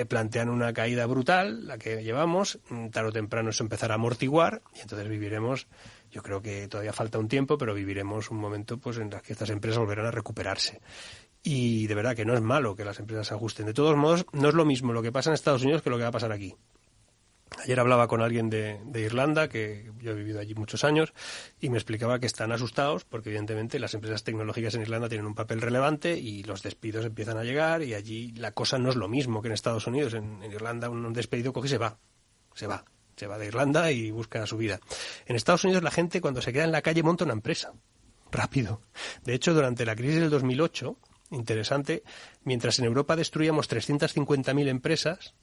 plantean una caída brutal, la que llevamos, tarde o temprano eso empezará a amortiguar y entonces viviremos, yo creo que todavía falta un tiempo, pero viviremos un momento pues en el que estas empresas volverán a recuperarse. Y de verdad que no es malo que las empresas se ajusten. De todos modos, no es lo mismo lo que pasa en Estados Unidos que lo que va a pasar aquí. Ayer hablaba con alguien de Irlanda, que yo he vivido allí muchos años, y me explicaba que están asustados porque evidentemente las empresas tecnológicas en Irlanda tienen un papel relevante y los despidos empiezan a llegar y allí la cosa no es lo mismo que en Estados Unidos. En Irlanda un despedido coge y se va de Irlanda y busca su vida. En Estados Unidos la gente cuando se queda en la calle monta una empresa, rápido. De hecho, durante la crisis del 2008, interesante, mientras en Europa destruíamos 350.000 empresas,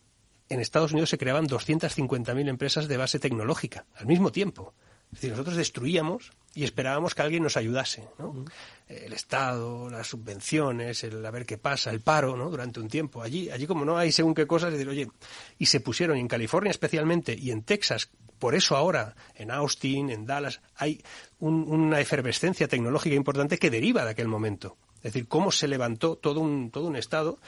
en Estados Unidos se creaban 250.000 empresas de base tecnológica al mismo tiempo. Es decir, nosotros destruíamos y esperábamos que alguien nos ayudase, ¿no? El Estado, las subvenciones, el a ver qué pasa, el paro, ¿no? Durante un tiempo. Allí como no hay según qué cosas, es decir, oye, y se pusieron, y en California especialmente, y en Texas, por eso ahora, en Austin, en Dallas, hay una efervescencia tecnológica importante que deriva de aquel momento. Es decir, cómo se levantó todo un Estado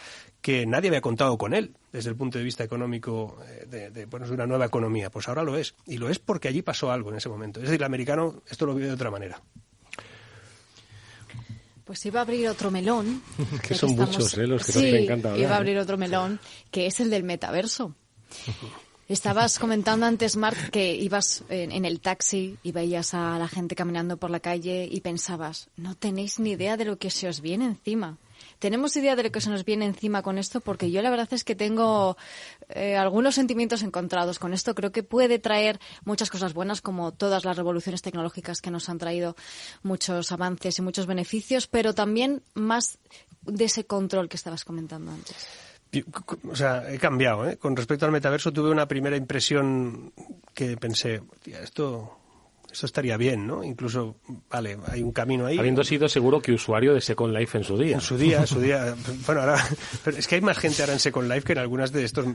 que nadie había contado con él desde el punto de vista económico de una nueva economía. Pues ahora lo es. Y lo es porque allí pasó algo en ese momento. Es decir, el americano esto lo vive de otra manera. Pues iba a abrir otro melón. que son muchos, los que te encanta hablar. Iba a abrir otro melón, que es el del metaverso. Estabas comentando antes, Marc, que ibas en el taxi y veías a la gente caminando por la calle y pensabas, no tenéis ni idea de lo que se os viene encima. ¿Tenemos idea de lo que se nos viene encima con esto? Porque yo la verdad es que tengo algunos sentimientos encontrados con esto. Creo que puede traer muchas cosas buenas, como todas las revoluciones tecnológicas que nos han traído muchos avances y muchos beneficios, pero también más de ese control que estabas comentando antes. O sea, he cambiado, ¿eh? Con respecto al metaverso tuve una primera impresión que pensé, esto estaría bien, ¿no? Incluso, vale, hay un camino ahí. Habiendo sido seguro que usuario de Second Life en su día. En su día. Bueno, ahora, pero es que hay más gente ahora en Second Life que en algunas de estos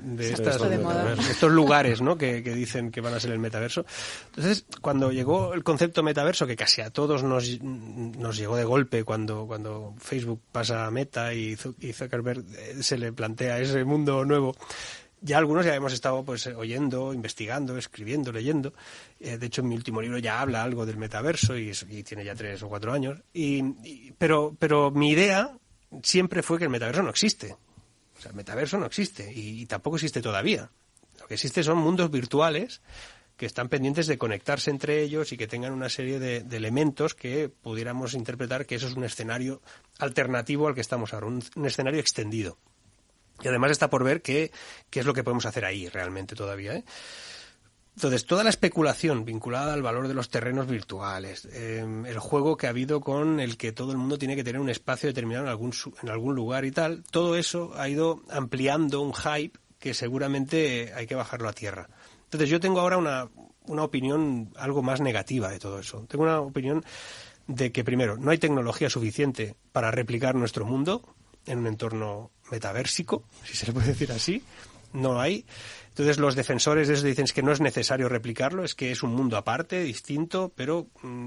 lugares, ¿no? Que dicen que van a ser el metaverso. Entonces, cuando llegó el concepto metaverso, que casi a todos nos llegó de golpe cuando Facebook pasa a Meta y Zuckerberg se le plantea ese mundo nuevo. Ya algunos ya hemos estado pues oyendo, investigando, escribiendo, leyendo. De hecho, en mi último libro ya habla algo del metaverso y tiene ya 3 o 4 años. Pero mi idea siempre fue que el metaverso no existe. O sea, el metaverso no existe y tampoco existe todavía. Lo que existe son mundos virtuales que están pendientes de conectarse entre ellos y que tengan una serie de elementos que pudiéramos interpretar que eso es un escenario alternativo al que estamos ahora, un escenario extendido. Y además está por ver qué es lo que podemos hacer ahí realmente todavía, ¿eh? Entonces, toda la especulación vinculada al valor de los terrenos virtuales, el juego que ha habido con el que todo el mundo tiene que tener un espacio determinado en algún lugar y tal, todo eso ha ido ampliando un hype que seguramente hay que bajarlo a tierra. Entonces, yo tengo ahora una opinión algo más negativa de todo eso. Tengo una opinión de que, primero, no hay tecnología suficiente para replicar nuestro mundo en un entorno metaversico, si se le puede decir así. No hay. Entonces los defensores de eso dicen que no es necesario replicarlo, es que es un mundo aparte, distinto, pero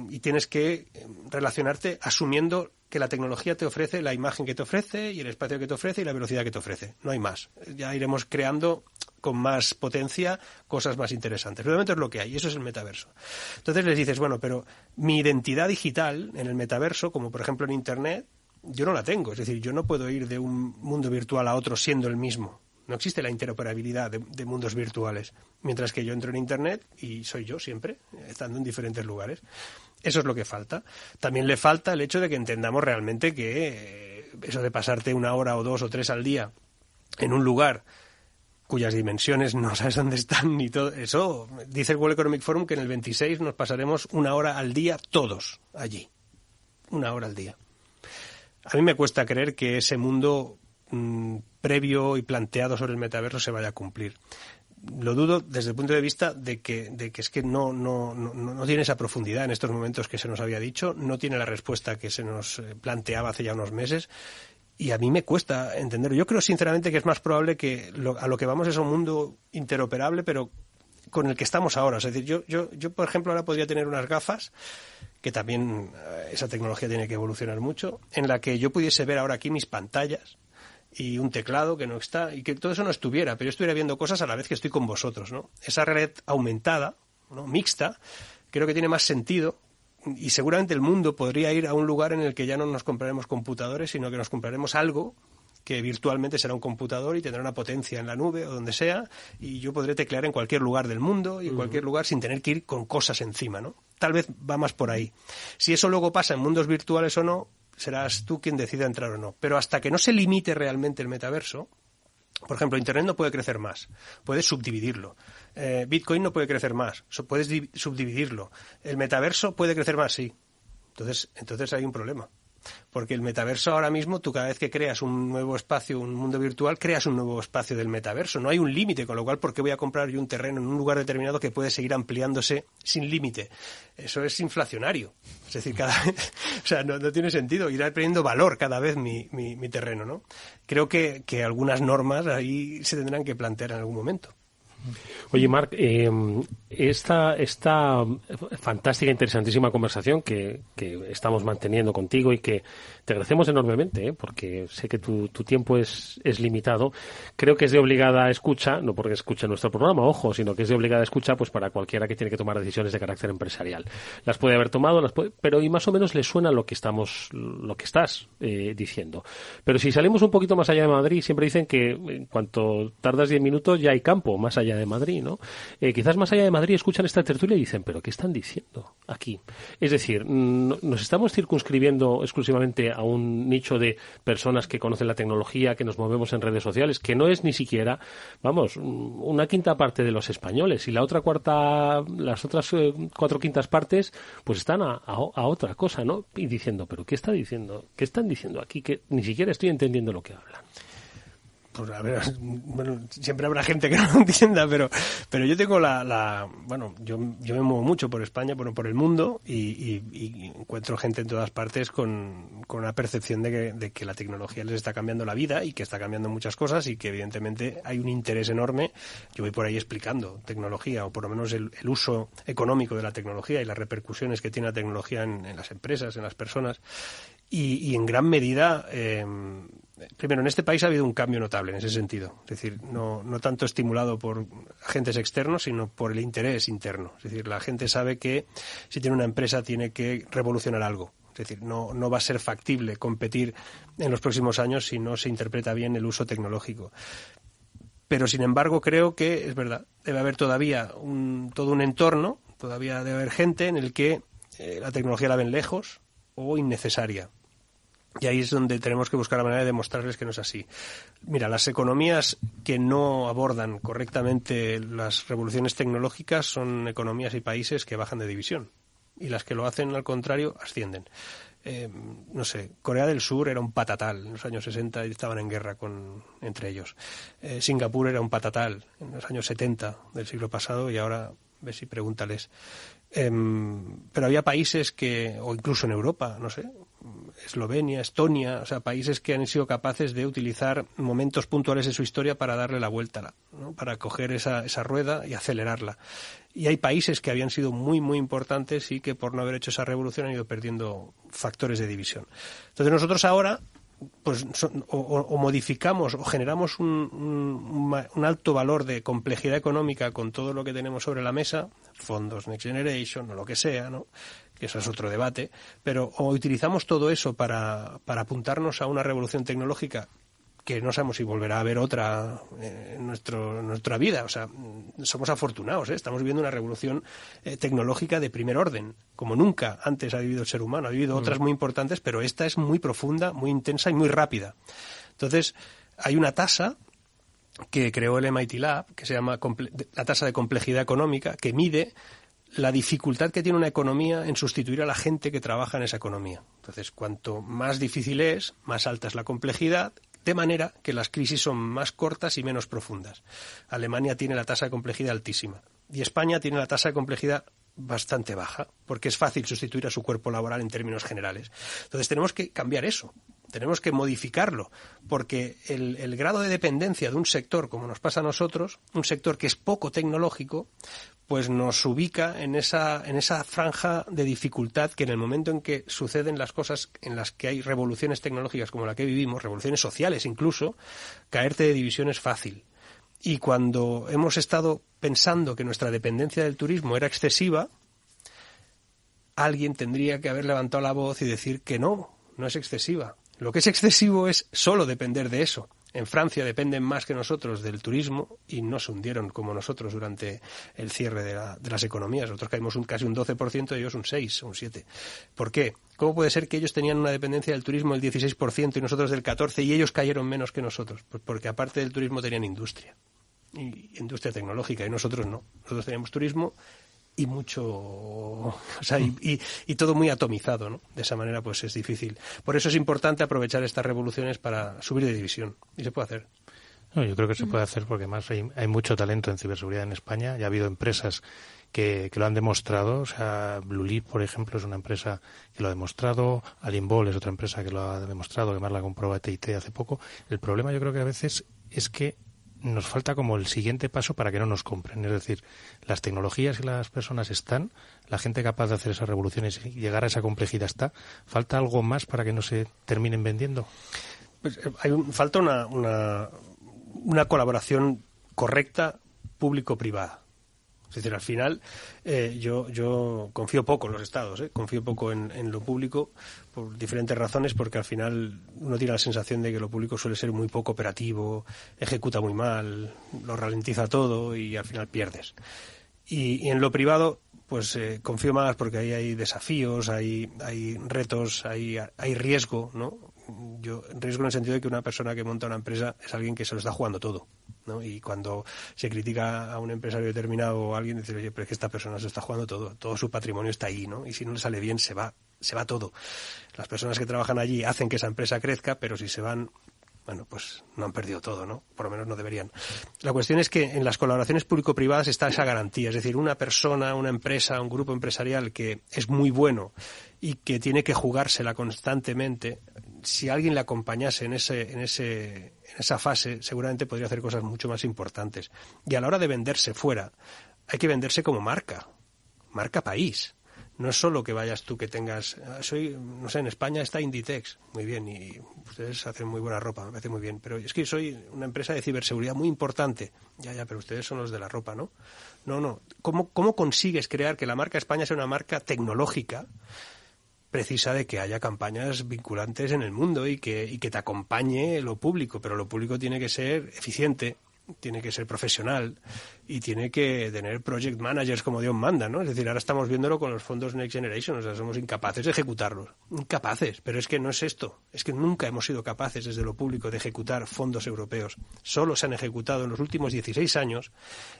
y tienes que relacionarte asumiendo que la tecnología te ofrece la imagen que te ofrece y el espacio que te ofrece y la velocidad que te ofrece. No hay más. Ya iremos creando con más potencia cosas más interesantes. Pero de momento es lo que hay, y eso es el metaverso. Entonces les dices, bueno, pero mi identidad digital en el metaverso, como por ejemplo en Internet, yo no la tengo. Es decir, yo no puedo ir de un mundo virtual a otro siendo el mismo. No existe la interoperabilidad de mundos virtuales, mientras que yo entro en Internet y soy yo siempre, estando en diferentes lugares. Eso es lo que falta. También le falta el hecho de que entendamos realmente que eso de pasarte 1 hora o 2 o 3 al día en un lugar cuyas dimensiones no sabes dónde están ni todo eso, dice el World Economic Forum que en el 26 nos pasaremos 1 hora al día todos allí. 1 hora al día. A mí me cuesta creer que ese mundo previo y planteado sobre el metaverso se vaya a cumplir. Lo dudo desde el punto de vista de que es que no tiene esa profundidad en estos momentos que se nos había dicho, no tiene la respuesta que se nos planteaba hace ya unos meses, y a mí me cuesta entenderlo. Yo creo sinceramente que es más probable que a lo que vamos es un mundo interoperable, pero con el que estamos ahora. Es decir, yo por ejemplo ahora podría tener unas gafas, que también esa tecnología tiene que evolucionar mucho, en la que yo pudiese ver ahora aquí mis pantallas y un teclado que no está, y que todo eso no estuviera, pero yo estuviera viendo cosas a la vez que estoy con vosotros, ¿no? Esa red aumentada, ¿no? Mixta, creo que tiene más sentido, y seguramente el mundo podría ir a un lugar en el que ya no nos compraremos computadores, sino que nos compraremos algo que virtualmente será un computador y tendrá una potencia en la nube o donde sea, y yo podré teclear en cualquier lugar del mundo y en cualquier lugar sin tener que ir con cosas encima, ¿no? Tal vez va más por ahí. Si eso luego pasa en mundos virtuales o no, serás tú quien decida entrar o no. Pero hasta que no se limite realmente el metaverso, por ejemplo, Internet no puede crecer más, puedes subdividirlo. Bitcoin no puede crecer más, puedes subdividirlo. El metaverso puede crecer más, sí. Entonces hay un problema. Porque el metaverso ahora mismo, tú cada vez que creas un nuevo espacio, un mundo virtual, creas un nuevo espacio del metaverso. No hay un límite, con lo cual, ¿por qué voy a comprar yo un terreno en un lugar determinado que puede seguir ampliándose sin límite? Eso es inflacionario. Es decir, cada vez, o sea, no tiene sentido. Irá perdiendo valor cada vez mi terreno, ¿no? Creo que algunas normas ahí se tendrán que plantear en algún momento. Oye, Marc, esta fantástica, interesantísima conversación que estamos manteniendo contigo y que te agradecemos enormemente, porque sé que tu tiempo es limitado, creo que es de obligada escucha, no porque escuche nuestro programa, ojo, sino que es de obligada escucha pues para cualquiera que tiene que tomar decisiones de carácter empresarial. Las puede haber tomado, pero y más o menos le suena lo que estás diciendo. Pero si salimos un poquito más allá de Madrid, siempre dicen que en cuanto tardas 10 minutos ya hay campo más allá de Madrid, ¿no? Quizás más allá de Madrid escuchan esta tertulia y dicen, ¿pero qué están diciendo aquí? Es decir, nos estamos circunscribiendo exclusivamente a un nicho de personas que conocen la tecnología, que nos movemos en redes sociales, que no es ni siquiera, vamos, una quinta parte de los españoles, y las otras 4/5 partes pues están a otra cosa, ¿no? Y diciendo, ¿pero qué está diciendo? ¿Qué están diciendo aquí? Que ni siquiera estoy entendiendo lo que hablan. Pues a ver, bueno, siempre habrá gente que no lo entienda, pero yo tengo bueno, yo me muevo mucho por España, por el mundo, y encuentro gente en todas partes con una percepción de que la tecnología les está cambiando la vida y que está cambiando muchas cosas y que evidentemente hay un interés enorme. Yo voy por ahí explicando tecnología, o por lo menos el uso económico de la tecnología y las repercusiones que tiene la tecnología en las empresas, en las personas, y en gran medida... Primero, en este país ha habido un cambio notable en ese sentido. Es decir, no tanto estimulado por agentes externos, sino por el interés interno. Es decir, la gente sabe que si tiene una empresa tiene que revolucionar algo. Es decir, no va a ser factible competir en los próximos años si no se interpreta bien el uso tecnológico. Pero, sin embargo, creo que, es verdad, debe haber todavía todo un entorno, todavía debe haber gente en el que la tecnología la ven lejos o innecesaria. Y ahí es donde tenemos que buscar la manera de demostrarles que no es así. Mira, las economías que no abordan correctamente las revoluciones tecnológicas son economías y países que bajan de división. Y las que lo hacen, al contrario, ascienden. No sé, Corea del Sur era un patatal en los años 60 y estaban en guerra entre ellos. Singapur era un patatal en los años 70 del siglo pasado y ahora, ves y pregúntales. Pero había países o incluso en Europa, no sé, Eslovenia, Estonia, o sea, países que han sido capaces de utilizar momentos puntuales de su historia para darle la vuelta, ¿no? Para coger esa rueda y acelerarla. Y hay países que habían sido muy, muy importantes y que por no haber hecho esa revolución han ido perdiendo factores de división. Entonces nosotros ahora pues o modificamos o generamos un alto valor de complejidad económica con todo lo que tenemos sobre la mesa, fondos Next Generation o lo que sea, ¿no? Que eso es otro debate, pero o utilizamos todo eso para apuntarnos a una revolución tecnológica que no sabemos si volverá a haber otra en nuestra vida. O sea, somos afortunados, ¿eh? Estamos viviendo una revolución tecnológica de primer orden, como nunca antes ha vivido el ser humano. Ha vivido otras muy importantes, pero esta es muy profunda, muy intensa y muy rápida. Entonces, hay una tasa que creó el MIT Lab, que se llama la tasa de complejidad económica, que mide la dificultad que tiene una economía en sustituir a la gente que trabaja en esa economía. Entonces, cuanto más difícil es, más alta es la complejidad, de manera que las crisis son más cortas y menos profundas. Alemania tiene la tasa de complejidad altísima y España tiene la tasa de complejidad bastante baja, porque es fácil sustituir a su cuerpo laboral en términos generales. Entonces tenemos que cambiar eso, tenemos que modificarlo, porque el grado de dependencia de un sector, como nos pasa a nosotros, un sector que es poco tecnológico, pues nos ubica en esa franja de dificultad que en el momento en que suceden las cosas en las que hay revoluciones tecnológicas como la que vivimos, revoluciones sociales incluso, caerte de división es fácil. Y cuando hemos estado pensando que nuestra dependencia del turismo era excesiva, alguien tendría que haber levantado la voz y decir que no es excesiva. Lo que es excesivo es solo depender de eso. En Francia dependen más que nosotros del turismo y no se hundieron como nosotros durante el cierre de las economías. Nosotros caímos casi un 12% y ellos un 6 o un 7%. ¿Por qué? ¿Cómo puede ser que ellos tenían una dependencia del turismo del 16% y nosotros del 14% y ellos cayeron menos que nosotros? Pues porque aparte del turismo tenían industria. Y industria tecnológica, y nosotros no. Nosotros teníamos turismo y mucho, o sea, y todo muy atomizado, ¿no? De esa manera pues es difícil. Por eso es importante aprovechar estas revoluciones para subir de división, y se puede hacer. No, yo creo que se puede hacer porque además hay mucho talento en ciberseguridad en España. Ya ha habido empresas que lo han demostrado. O sea, Blueleaf, por ejemplo, es una empresa que lo ha demostrado. Alimbol es otra empresa que lo ha demostrado, que además la compró AT&T hace poco. El problema yo creo que a veces es que nos falta como el siguiente paso para que no nos compren. Es decir, las tecnologías y las personas están, la gente capaz de hacer esas revoluciones y llegar a esa complejidad está. ¿Falta algo más para que no se terminen vendiendo? Pues falta una colaboración correcta público-privada. Es decir, al final yo confío poco en los estados, confío poco en lo público por diferentes razones, porque al final uno tiene la sensación de que lo público suele ser muy poco operativo, ejecuta muy mal, lo ralentiza todo y al final pierdes. Y en lo privado pues confío más porque ahí hay desafíos, hay retos, hay riesgo, ¿no? Riesgo en el sentido de que una persona que monta una empresa es alguien que se lo está jugando todo, ¿no? Y cuando se critica a un empresario determinado o a alguien, dice, oye, pero es que esta persona se está jugando todo su patrimonio está ahí, ¿no? Y si no le sale bien, se va todo. Las personas que trabajan allí hacen que esa empresa crezca, pero si se van, bueno, pues no han perdido todo, ¿no? Por lo menos no deberían. La cuestión es que en las colaboraciones público-privadas está esa garantía, es decir, una persona, una empresa, un grupo empresarial que es muy bueno y que tiene que jugársela constantemente, si alguien le acompañase en esa fase, seguramente podría hacer cosas mucho más importantes. Y a la hora de venderse fuera, hay que venderse como marca país. No es solo que vayas tú que tengas, no sé, en España está Inditex, muy bien, y ustedes hacen muy buena ropa, me parece muy bien, pero es que soy una empresa de ciberseguridad muy importante. Ya, pero ustedes son los de la ropa, ¿no? No. ¿Cómo consigues crear que la marca España sea una marca tecnológica? Precisa de que haya campañas vinculantes en el mundo y que te acompañe lo público, pero lo público tiene que ser eficiente tiene que ser profesional y tiene que tener project managers como Dios manda, ¿no? Es decir, ahora estamos viéndolo con los fondos Next Generation, o sea, somos incapaces de ejecutarlos. Incapaces, pero es que no es esto. Es que nunca hemos sido capaces desde lo público de ejecutar fondos europeos. Solo se han ejecutado en los últimos 16 años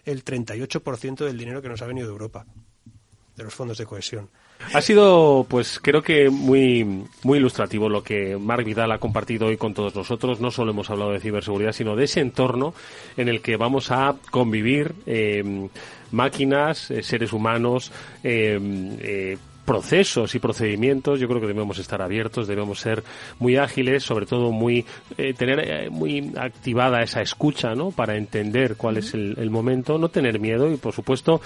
el 38% del dinero que nos ha venido de Europa, de los fondos de cohesión. Ha sido, pues creo que muy ilustrativo lo que Marc Vidal ha compartido hoy con todos nosotros. No solo hemos hablado de ciberseguridad, sino de ese entorno en el que vamos a convivir máquinas, seres humanos, procesos y procedimientos. Yo creo que debemos estar abiertos, debemos ser muy ágiles, sobre todo tener muy activada esa escucha, ¿no? Para entender cuál es el momento, no tener miedo y, por supuesto,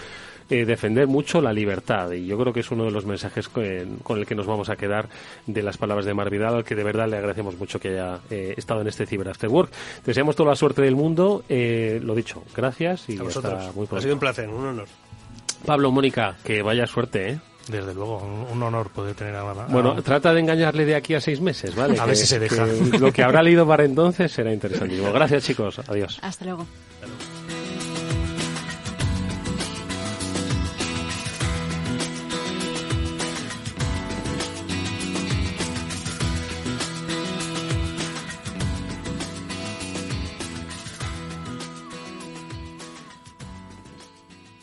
defender mucho la libertad. Y yo creo que es uno de los mensajes con el que nos vamos a quedar de las palabras de Marc Vidal, al que de verdad le agradecemos mucho que haya estado en este Cyber After Work. Deseamos toda la suerte del mundo. Lo dicho, gracias y a vosotros. Hasta muy pronto. Ha sido un placer, un honor. Pablo, Mónica, que vaya suerte, ¿eh? Desde luego, un honor poder tener a... Bueno, trata de engañarle de aquí a 6 meses, ¿vale? A ver si se deja. Lo que habrá leído para entonces será interesantísimo. Gracias, chicos. Adiós. Hasta luego. Hasta luego.